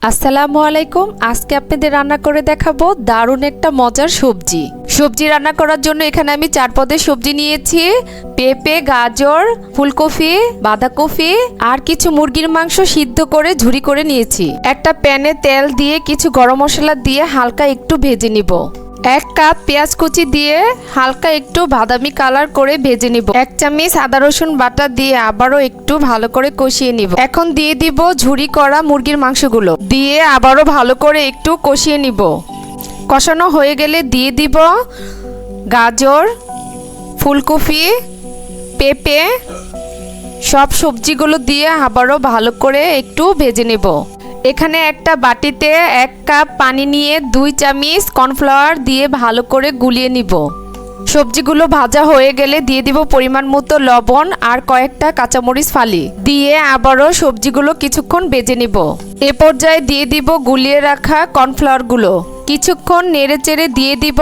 আসসালামু আলাইকুম। আজকে আপনাদের রান্না করে দেখাবো দারুণ একটা মজার সবজি রান্না করার জন্য এখানে আমি 4 পদের সবজি নিয়েছি। পেঁপে, গাজর, ফুলকপি, বাঁধাকপি আর কিছু মুরগির মাংস সিদ্ধ করে ঝুরি করে নিয়েছি। একটা প্যানে তেল দিয়ে কিছু গরম মশলা দিয়ে হালকা একটু ভেজে নিব। 1 কাপ পেঁয়াজ কুচি দিয়ে হালকা একটু বাদামি কালার করে ভেজে নিব। 1 চামচ আদা রসুন বাটা দিয়ে আবারও একটু ভালো করে কষিয়ে নিব। এখন দিয়ে দিব ঝুরি করা মুরগির মাংসগুলো দিয়ে আবারও ভালো করে একটু কষিয়ে নিব। কষানো হয়ে গেলে দিয়ে দিব গাজর, ফুলকপি, পেঁপে, সব সবজিগুলো দিয়ে আবারও ভালো করে একটু ভেজে নেব। এখানে একটা বাটিতে 1 কাপ পানি নিয়ে 2 চামচ কর্নফ্লাওয়ার দিয়ে ভালো করে গুলিয়ে নিব। সবজিগুলো ভাজা হয়ে গেলে দিয়ে দিব পরিমাণ মতো লবণ আর কয়েকটা কাঁচামরিচ ফালি দিয়ে আবারও সবজিগুলো কিছুক্ষণ ভেজে নিব। এ পর্যায়ে দিয়ে দিব গুলিয়ে রাখা কর্নফ্লাওয়ারগুলো। কিছুক্ষণ নেড়েচেড়ে দিয়ে দিব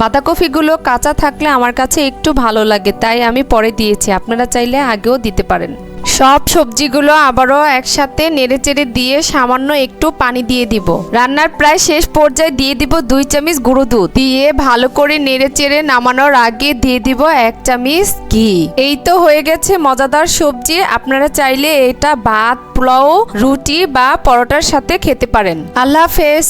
বাঁধাকপিগুলো কাঁচা থাকলে আমার কাছে একটু ভালো লাগে, তাই আমি পরে দিয়েছি, আপনারা চাইলে আগেও দিতে পারেন। সব সবজিগুলো আবারও একসাথে নেড়েচেড়ে দিয়ে সামান্য একটু পানি দিয়ে দিব। রান্নার প্রায় শেষ পর্যায়ে দিয়ে দিব 2 চামচ গুঁড়ো দুধ দিয়ে ভালো করে নেড়েচেড়ে নামানোর আগে দিয়ে দিব 1 চামচ ঘি। এই তো হয়ে গেছে মজাদার সবজি। আপনারা চাইলে এটা ভাত, পোলাও, রুটি বা পরোটার সাথে খেতে পারেন। আল্লাহ হাফেজ।